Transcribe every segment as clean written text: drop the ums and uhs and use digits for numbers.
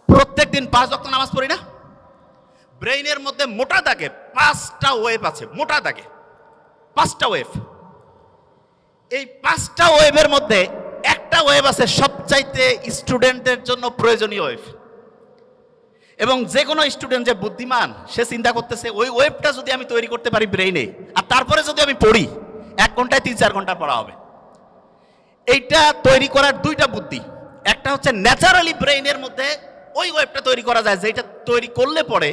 প্রত্যেকদিন 5 ওয়াক্ত নামাজ পড়ি না? ব্রেইনের মধ্যে মোটা দাগে 5টা ওয়েভ আছে, মোটা দাগে 5টা ওয়েভ। এই 5টা ওয়েভের মধ্যে একটা ওয়েভ আছে সবচাইতে স্টুডেন্টের জন্য প্রয়োজনীয় ওয়েভ। এবং যে কোনো স্টুডেন্ট যে বুদ্ধিমান সে চিন্তা করতেছে ওই ওয়েভটা যদি আমি তৈরি করতে পারি ব্রেইনে, আর তারপরে যদি আমি পড়ি 1 ঘন্টায় 3-4 ঘন্টা পড়া হবে। এইটা তৈরি করার 2টা বুদ্ধি। একটা হচ্ছে ন্যাচারালি ব্রেইনের মধ্যে ওই ওয়েভটা তৈরি করা যায়, যেটা তৈরি করলে পরে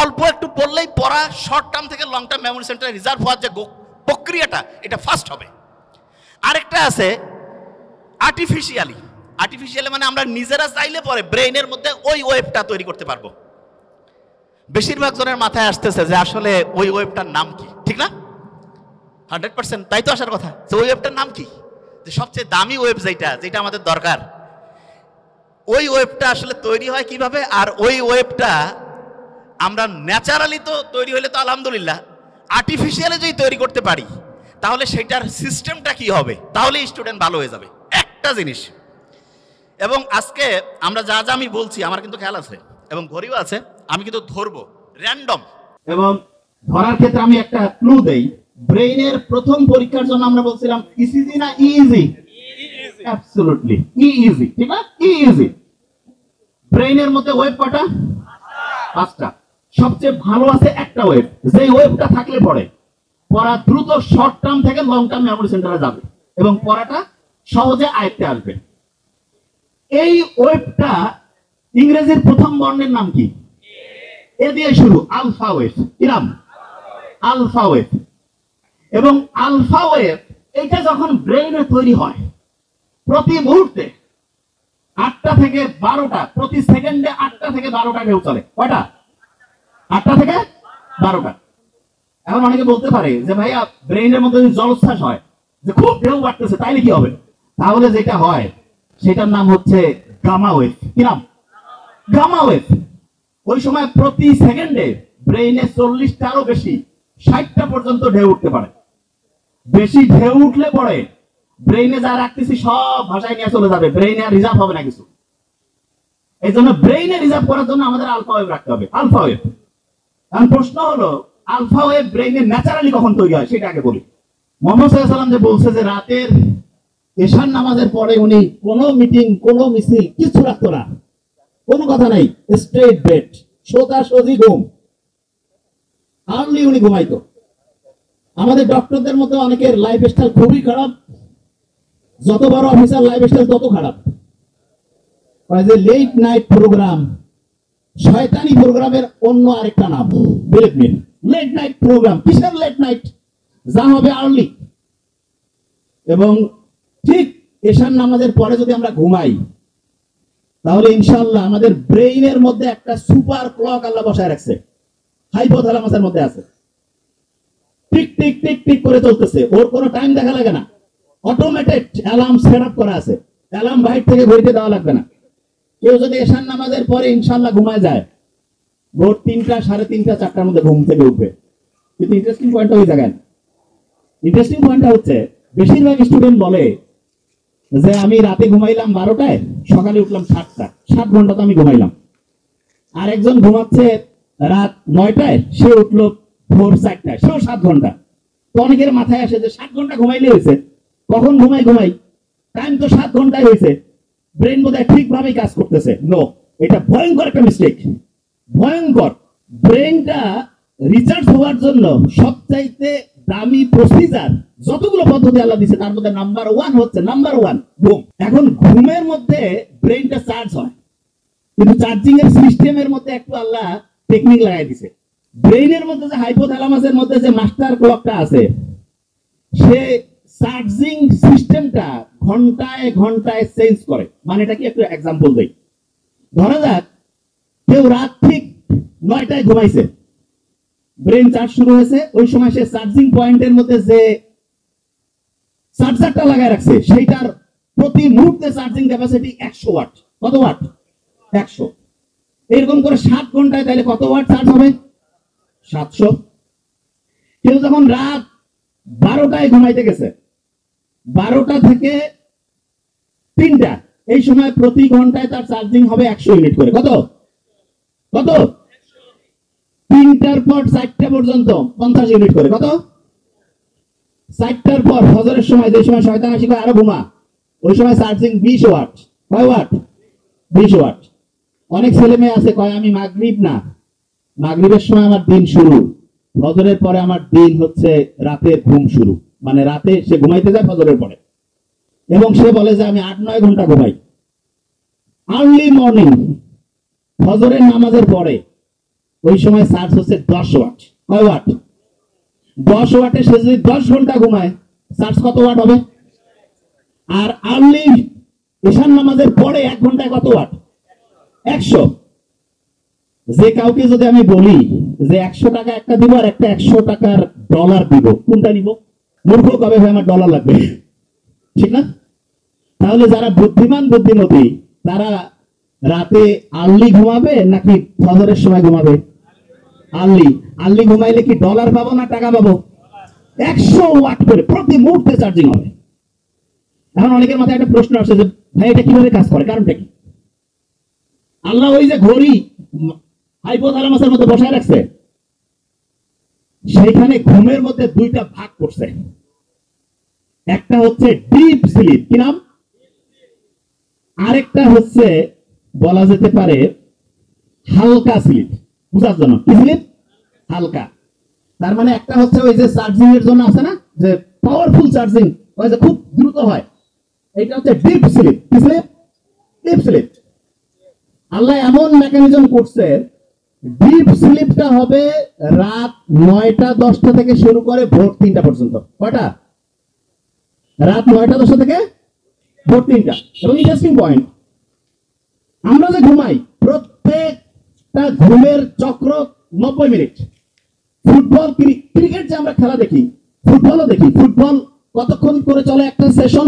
অল্প একটু পড়লেই পড়া শর্ট টার্ম থেকে লং টার্ম মেমোরি সেন্টারে রিজার্ভ হওয়ার যে প্রক্রিয়াটা এটা ফাস্ট হবে। আরেকটা আছে আর্টিফিশিয়ালি মানে আমরা নিজেরা চাইলে পরে ব্রেইনের মধ্যে ওই ওয়েভটা তৈরি করতে পারবো। বেশিরভাগ জনের মাথায় আসতেছে যে আসলে ওই ওয়েভটার নাম কি, ঠিক না? 100% তাই তো আসার কথা, যে ওই ওয়েভটার নাম কি, যে সবচেয়ে দামি ওয়েভ যেটা আমাদের দরকার, ওই ওয়েভটা আসলে তৈরি হয় কিভাবে? আর ওই ওয়েভটা আমরা ন্যাচারালি তো তৈরি হলে তো আলহামদুলিল্লাহ, আর্টিফিশিয়ালি যদি তৈরি করতে পারি তাহলে সেটার সিস্টেমটা কি হবে, তাহলে স্টুডেন্ট ভালো হয়ে যাবে। একটা জিনিস, এবং আজকে আমরা যা যা আমি বলছি আমার কিন্তু খেয়াল আছে এবং ঘড়িও আছে, আমি কিন্তু ধরবো র্যান্ডম। এবং ধরার ক্ষেত্রে আমি একটা ক্লু দেই, ব্রেইনের প্রথম পরীক্ষার জন্য আমরা বলছিলাম ইসিজি না ইজি? অ্যাবসলিউটলি ইজি, ঠিক না? ইজি। ব্রেইনের মধ্যে ওয়েভ কটা? 5টা। সবচেয়ে ভালো আছে একটা ওয়েভ, যে ওয়েভটা থাকলে পড়ে পড়া দ্রুত শর্ট টার্ম থেকে লং টার্ম মেমোরি সেন্টারে যাবে এবং পড়াটা সহজে আয়ত্তে আসবে। এই ওয়েভটা ইংরেজির প্রথম বর্ণের নাম কি? এ দিয়ে শুরু, আলফা ওয়েভ। কি নাম? Alpha wave. এবং আলফা ওয়েভ এটা যখন ব্রেইনে তৈরি হয় প্রতি মুহূর্তে 8টা থেকে 12টা, প্রতি সেকেন্ডে 8টা থেকে 12টা ঢেউ চলে। কয়টা? 8টা থেকে 12টা। এখন অনেকে বলতে পারে যে ভাইয়া ব্রেইনের মধ্যে যদি জলোচ্ছ্বাস হয়, যে খুব ঢেউ বাড়তেছে, তাইলে কি হবে? তাহলে যেটা হয় সেটার নাম হচ্ছে গামা ওয়েভ। কি নাম? Gamma wave. ওই সময় প্রতি সেকেন্ডে ব্রেইনে 40টারও বেশি, 60টা পর্যন্ত ঢেউ উঠতে পারে। বেশি ঢেউ উঠলে পরে ব্রেইনে যা রাখতেছি সব ভাষায় নিয়ে চলে যাবে, ব্রেইনে আর রিজার্ভ হবে না কিছু। এই জন্য ব্রেইনে রিজার্ভ করার জন্য আমাদের আলফা ওয়েভ রাখতে হবে, আলফা ওয়েভ। কারণ প্রশ্ন হলো আলফা ওয়েভ ব্রেইনে ন্যাচারালি কখন তৈরি হয় সেটা আগে বলি। মুহাম্মদ সাল্লাল্লাহু আলাইহি ওয়াসাল্লাম যে বলছে যে রাতের এশার নামাজের পরে উনি কোনো মিটিং, কোনো মিছিল কিছু রাখতো না, কোনো কথা নাই, স্ট্রেট বেড, সোজা সোজি ঘুম, আর্লি উনি ঘুমাইতো। আমাদের ডক্টরদের মধ্যে অনেকের লাইফ স্টাইল খুবই খারাপ, যত বড় অফিসার লাইফ স্টাইল তত খারাপ। যে লেট নাইট প্রোগ্রাম, শয়তানি প্রোগ্রামের অন্য আরেকটা নাম, believe me, late night program. কিসের লেট নাইট? যা হবে আর্লি। এবং ঠিক এশার নামাজের পরে যদি আমরা ঘুমাই তাহলে ইনশাআল্লাহ আমাদের ব্রেইনের মধ্যে একটা সুপার ক্লক আল্লাহ বসায় রাখছে, হাইপোথ্যালামাসের মধ্যে আছে, টিক টিক টিক টিক করে চলতেছে, ওর কোনো টাইম দেখা লাগে না, অটোমেটেড অ্যালার্ম সেট আপ করা আছে, অ্যালার্ম বাইরে থেকে ঘড়িতে দেওয়া লাগবে না। কেউ যদি এশার নামাজের পরে ইনশাআল্লাহ ঘুমায় যায়, ভোর 3টা, 3:30, 4টার মধ্যে ঘুম থেকে উঠবে। কিন্তু ইন্টারেস্টিং পয়েন্টটা ওই জায়গায়, ইন্টারেস্টিং পয়েন্টটা হচ্ছে বেশিরভাগ স্টুডেন্ট বলে যে আমি রাতে ঘুমাইলাম 12টায়, সকালে উঠলাম 7টা, 7 ঘন্টা তো আমি ঘুমাইলাম। আর একজন ঘুমাচ্ছে রাত 9টায়, সে উঠলো ভোর 4টায়, সেও 7 ঘন্টা। তো অনেকের মাথায় আসে যে 7 ঘন্টা ঘুমাইলে হয়েছে, কখন ঘুমাই, টাইম তো 7 ঘন্টায় হয়েছে, ব্রেন বোধহয় ঠিকভাবেই কাজ করতেছে। নো, এটা ভয়ঙ্কর একটা মিস্টেক, ভয়ঙ্কর। ব্রেনটা রিচার্জ হওয়ার জন্য সবচাইতে দামি প্রসিজার যতগুলো পদ্ধতি আল্লাহ দিয়েছে তার মধ্যে নাম্বার 1 হচ্ছে ঘুম। এখন ঘুমের মধ্যে ব্রেনটা চার্জ হয়, কিন্তু চার্জিং এর সিস্টেমের মধ্যে একটু আল্লাহ টেকনিক লাগাই দিয়েছে। ব্রেইনের মধ্যে যে হাইপোথ্যালামাসের মধ্যে যে মাস্টার ক্লকটা আছে, সে চার্জিং সিস্টেমটা ঘন্টায় ঘন্টায় চেঞ্জ করে। মানে এটা কি, একটু এক্সাম্পল দেই। ধরা যাক কেউ রাত ঠিক 9টায় ঘুমাইছে, ব্রেন চার্জ শুরু হয়েছে, ওই সময় সে চার্জিং পয়েন্টের মধ্যে যে চার্জারটা লাগায় রাখছে সেইটার প্রতি মুহূর্তে চার্জিং ক্যাপাসিটি 100 ওয়াট। কত ওয়াট? 100। এরকম করে 7 ঘন্টায় তাহলে কত ওয়াট চার্জ হবে? 700। কেউ যখন রাত 12টায় ঘুমাইতে গেছে, 12টা থেকে 3টা, এই সময় প্রতি ঘন্টায় তার চার্জিং হবে 100 ইউনিট করে। কত কত 3টার পর 4টা পর্যন্ত 50 ইউনিট করে। কত 4টার পর ফজরের সময়, যে সময় শয়তান আসি করে আরো ঘুমা, ওই সময় চার্জিং 20 ওয়াট। কয় ওয়াট? 20 ওয়াট। অনেক ছেলে মেয়ে আছে কয় আমি মাগরিব না, মাগরিবের সময় আমার দিন শুরু, ফজরের পরে আমার দিন হচ্ছে রাতের ঘুম শুরু, মানে রাতে সে ঘুমাইতে যায় ফজরের পরে, এবং সে বলে যে আমি 8-9 ঘন্টা ঘুমাই। আর্লি মর্নিং ফজরের নামাজের পরে ওই সময় চার্জ হচ্ছে 10 ওয়াট। কয় ওয়াট? 10 ওয়াটে সে যদি 10 ঘন্টা ঘুমায় চার্জ কত ওয়াট হবে? আর আর্লি ঈশান নামাজের পরে 1 ঘন্টায় কত ওয়াট? 100। যে কাউকে যদি আমি বলি যে 100 টাকা একটা দিব আর একটা 100 টাকার ডলার দিব, কোনটা নিব? মূর্খ কবে ভাই আমার ডলার লাগবে, ঠিক না? তাহলে যারা বুদ্ধিমান বুদ্ধিমতী তারা রাতে আর্লি ঘুমাবে নাকি ফজরের সময় ঘুমাবে? আর্লি। আর্লি ঘুমাইলে কি ডলার পাবো না টাকা পাবো? 100 ওয়াট করে প্রতি মুহূর্তে চার্জিং হবে। এখন অনেকের মাথায় একটা প্রশ্ন আসছে যে ভাই এটা কিভাবে কাজ করে, কারণটা কি? আল্লাহ ওই যে ঘড়ি হাইপোথালামাসের মধ্যে বসায় রাখছে, সেইখানে ঘুমের মধ্যে 2টা ভাগ করছে। একটা হচ্ছে ডিপ স্লিপ, কি নাম? আরেকটা হচ্ছে বলা যেতে পারে হালকা স্লিপ। বুঝার জন্য কি স্লিপ? হালকা। তার মানে একটা হচ্ছে ওই যে চার্জিং এর জন্য আছে না যে পাওয়ারফুল চার্জিং, ওই যে খুব দ্রুত হয়, এটা হচ্ছে ডিপ স্লিপ। কি স্লিপ? Deep sleep. আল্লাহ এমন মেকানিজম করছে, ডিপ স্লিপটা হবে রাত 9টা-10টা থেকে শুরু করে ভোর 3টা পর্যন্ত। কয়টা? রাত 9টা-10টা থেকে ভোর 3টা। এবং ইন্টারেস্টিং পয়েন্ট, আমরা যে ঘুমাই প্রত্যেকটা ঘুমের চক্র 90 মিনিট। ফুটবল, ক্রিকেট যে আমরা খেলা দেখি, ফুটবলও দেখি, ফুটবল কতক্ষণ করে চলে একটা সেশন,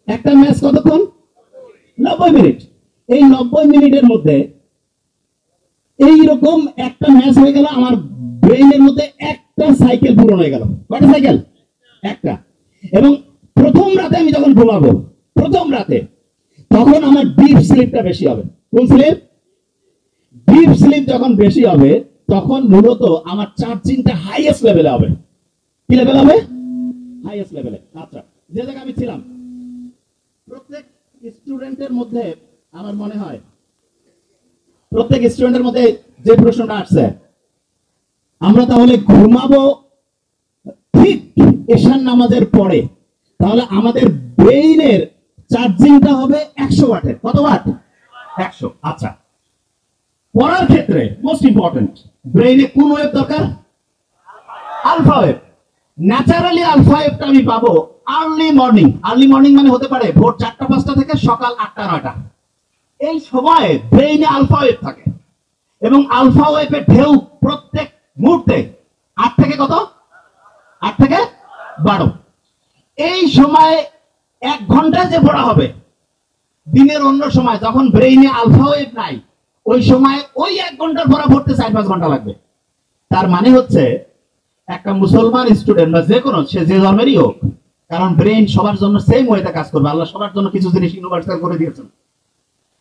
একটা ম্যাচ কতক্ষণ? 90 মিনিট। এই 90 মিনিটের মধ্যে এইরকম একটা ম্যাচ হয়ে গেল, আমার ব্রেইনের মধ্যে একটা সাইকেল পূরণ হয়ে গেল। কয়টা সাইকেল? একটা। এবং প্রথম রাতে আমি যখন ঘুমাবো, প্রথম রাতে, তখন আমার ডিপ স্লিপটা বেশি হবে। কোন স্লিপ? ডিপ স্লিপ যখন বেশি হবে তখন মূলত আমার চার্জিংটা হাইয়েস্ট লেভেলে হবে। কি লেভেল হবে? হাইয়েস্ট লেভেলে। আচ্ছা, যে জায়গায় আমি ছিলাম, প্রত্যেক স্টুডেন্টের মধ্যে আমার মনে হয় প্রত্যেক স্টুডেন্টের মধ্যে যে প্রশ্নটা আসছে, আমরা তাহলে ঘুমাবো ঠিক ঈশান নামাজের পরে, তাহলে আমাদের ব্রেইনের চার্জিংটা হবে 100 ওয়াটের। কত ওয়াট? 100। আচ্ছা, পড়ার ক্ষেত্রে মোস্ট ইম্পর্টেন্ট, ব্রেইনে কোন ওয়েভ দরকার? Alpha wave. ন্যাচারালি আলফা ওয়েভটা আমি পাবো আর্লি মর্নিং। আর্লি মর্নিং মানে হতে পারে ভোর 4টা-5টা থেকে সকাল 8টা-9টা। এই সময়ে ব্রেইনে আলফা ওয়েভ থাকে, এবং আলফা ওয়েভের ঢেউ প্রত্যেক মুহূর্তে 8 থেকে কত? 8 থেকে 12। এই সময় 1 ঘন্টা যে পড়া হবে, দিনের অন্য সময় যখন ব্রেইনে আলফা ওয়েভ নাই, ওই সময় ওই 1 ঘন্টার পড়া পড়তে 4-5 ঘন্টা লাগবে। তার মানে হচ্ছে একটা মুসলমান স্টুডেন্ট বা যে কোনো, সে যে ধর্মেরই হোক, কারণ ব্রেইন সবার জন্য সেম ওয়েতে কাজ করবে, আল্লাহ সবার জন্য কিছু জিনিস ইউনিভার্সাল করে দিয়েছেন।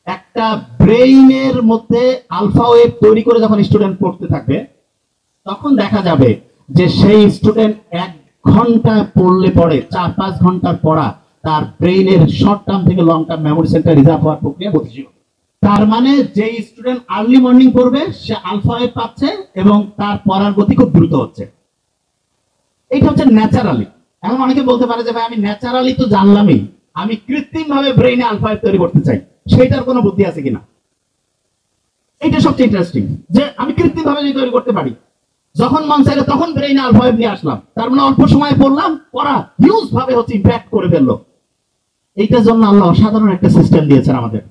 একটা ব্রেইনের মধ্যে আলফা ওয়েভ তৈরি করে যখন স্টুডেন্ট পড়তে থাকবে, তখন দেখা যাবে যে সেই স্টুডেন্ট 1 ঘন্টা পড়লে পরে 4-5 ঘন্টার পড়া তার ব্রেইনের শর্ট টার্ম থেকে long term memory centre reserve হওয়ার প্রক্রিয়া গতিশীল। তার মানে যে স্টুডেন্ট আর্লি মর্নিং পড়বে সে আলফা ওয়েভ পাচ্ছে এবং তার পড়ার গতি খুব দ্রুত হচ্ছে। এটা হচ্ছে ন্যাচারালি। এখন অনেকে বলতে পারে যে ভাই আমি ন্যাচারালি তো জানলামই, আমি কৃত্রিম ভাবে ব্রেইনে আলফা ওয়েভ তৈরি করতে চাই, সেটার কোনো বুদ্ধি আছে কিনা? এটা সবচেয়ে ইন্টারেস্টিং, যে আমি কৃত্রিম ভাবে যদি তৈরি করতে পারি, যখন মন চাইলে তখন ব্রেইনে আলফা ওয়েভ নিয়ে আসলাম, তার মানে অল্প সময় পড়লাম, পড়া হিউজ ভাবে হচ্ছে ইম্প্যাক্ট করে ফেললো। এইটার জন্য আল্লাহ অসাধারণ একটা সিস্টেম দিয়েছেন আমাদের,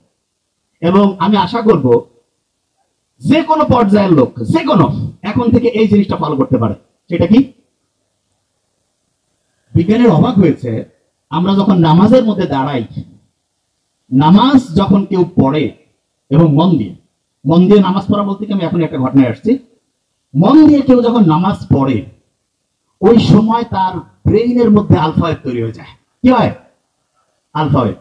এবং আমি আশা করব যে কোনো পর্যায়ের লোক, যে কোনো, এখন থেকে এই জিনিসটা ফলো করতে পারে। সেটা কি? বিজ্ঞানের অবাক হয়েছে, আমরা যখন নামাজের মধ্যে দাঁড়াই, নামাজ যখন কেউ পড়ে এবং মন দিয়ে নামাজ পড়া বলতে কি, আমি এখন একটা ঘটনায় আসছি, মন দিয়ে কেউ যখন নামাজ পড়ে, ওই সময় তার ব্রেইনের মধ্যে আলফা ওয়েভ তৈরি হয়ে যায়। কি হয়? Alpha wave.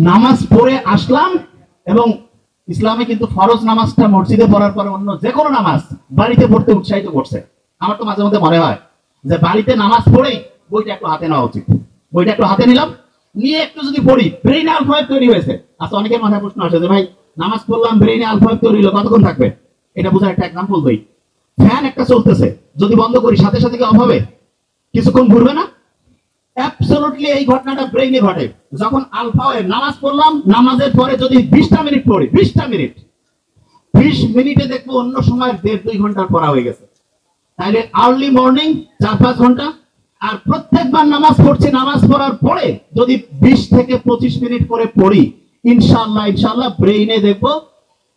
নামাজ পড়ে আসলাম, এবং ইসলামে কিন্তু ফরজ নামাজটা মসজিদে পড়ার পরে অন্য যে কোনো নামাজ বাড়িতে পড়তে উৎসাহিত করছে। আমার তো মাঝে মধ্যে মনে হয় যে বাড়িতে নামাজ পড়েই বইটা একটু হাতে নেওয়া উচিত। বইটা একটু হাতে নিলাম, নিয়ে একটু যদি পড়ি, ব্রেইনে আলফা ওয়েভ তৈরি হয়েছে। আচ্ছা, অনেকের মাথায় প্রশ্ন আসে যে ভাই নামাজ পড়লাম, ব্রেইনে আলফা ওয়েভ তৈরি হলো, কতক্ষণ থাকবে? এটা বোঝার একটা এক্সাম্পল দেই। ফ্যান একটা চলতেছে, যদি বন্ধ করি সাথে সাথে কি অফ হবে? কিছুক্ষণ ঘুরবে না? অ্যাবসলিউটলি এই ঘটনাটা ব্রেইনে ঘটে। যখন আলফা ওয়েভ, নামাজ পড়লাম, নামাজের পরে যদি 20টা মিনিট পড়ি, 20টা মিনিট, 20 মিনিটে দেখবো অন্য সময় 1.5-2 ঘন্টার পড়া হয়ে গেছে। তাহলে আর্লি মর্নিং 4-5 ঘন্টা। আর প্রত্যেকবার নামাজ পড়ছি, নামাজ পড়ার পরে যদি 20 থেকে 25 মিনিট করে পড়ি, ইনশাআল্লাহ ব্রেইনে দেখবো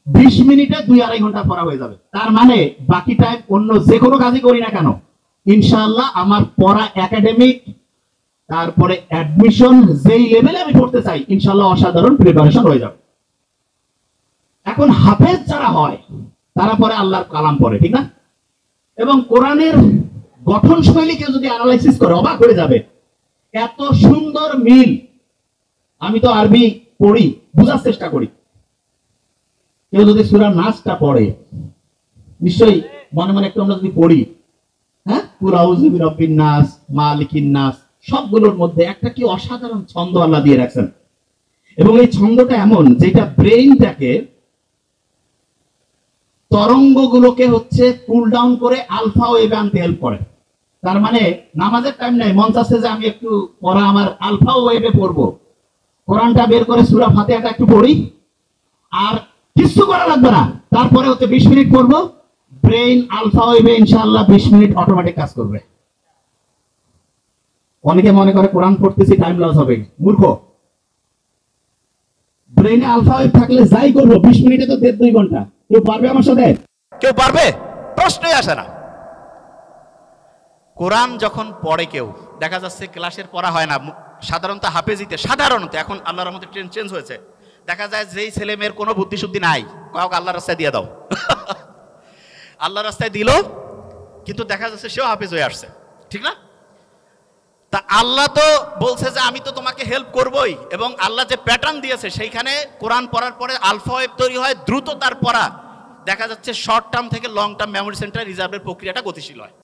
20 মিনিটে 2-2.5 ঘন্টা পড়া হয়ে যাবে। তার মানে বাকি টাইম অন্য যে কোনো কাজই করি না কেন, ইনশাআল্লাহ আমার পড়া একাডেমিক, তারপরে অ্যাডমিশন যেই লেভেলে আমি পড়তে চাই, ইনশাআল্লাহ অসাধারণ প্রিপারেশন হয়ে যাবে। এখন হাফেজ যারা হয় তারা পরে আল্লাহর কালাম পড়ে, ঠিক না? এবং কোরআনের গঠন শৈলী কেউ যদি অ্যানালাইসিস করে অবাক হয়ে যাবে, এত সুন্দর মিল। আমি তো আরবি পড়ি, বোঝার চেষ্টা করি। কেউ যদি সূরা নাসটা পড়ে, নিশ্চয়ই মনে মনে একটু আমরা যদি পড়ি, হ্যাঁ, কুল আউযু বিরাব্বিন নাস, মালিকিন নাস, সবগুলোর মধ্যে একটা কি অসাধারণ ছন্দ আল্লাহ দিয়ে রাখছেন। এবং এই ছন্দটা এমন যেটা ব্রেইনটাকে, তরঙ্গগুলোকে হচ্ছে কুল ডাউন করে আলফা ওয়েভে আনতে হেল্প করে। তার মানে নামাজের টাইম নাই, মন চাচ্ছে যে আমি একটু পড়া আমার আলফা ওয়েভে পড়বো, কোরআনটা বের করে সূরা ফাতিহাটা একটু পড়ি, আর কিছু করা লাগবে না, তারপরে হচ্ছে 20 মিনিট পড়বো, ব্রেইন আলফা ওয়েভে ইনশাআল্লাহ 20 মিনিট অটোমেটিক কাজ করবে। অনেকে মনে করে কোরআন পড়তেছি টাইম লস হবে, মূর্খ। ব্রেইনে আলফা ওয়েভ থাকলে যাই করবো 20 মিনিটে তো 1.5-2 ঘন্টা। কেউ পারবে আমার সাথে? কেউ পারবে? প্রশ্নই আসে না। কোরআন যখন পড়ে কেউ, দেখা যাচ্ছে ক্লাসের পড়া হয় না, সাধারণত হাফেজিতে, সাধারণত এখন আল্লাহর রহমতে ট্রেন্ড চেঞ্জ হয়েছে, দেখা যায় যেই ছেলে মেয়ের কোনো বুদ্ধি শুদ্ধি নাই, কাউকে আল্লাহর রাস্তায় দিয়ে দাও, আল্লাহর রাস্তায় দিল, কিন্তু দেখা যাচ্ছে সেও হাফেজ হয়ে আসছে, ঠিক না? তা আল্লাহ তো বলছে যে আমি তো তোমাকে হেল্প করবই, এবং আল্লাহ যে প্যাটার্ন দিয়েছে সেইখানে কোরআন পড়ার পরে আলফা ওয়েভ তৈরি হয়, দ্রুত তার পড়া, দেখা যাচ্ছে শর্ট টার্ম থেকে লং টার্ম মেমোরি সেন্টার রিজার্ভের প্রক্রিয়াটা গতিশীল হয়।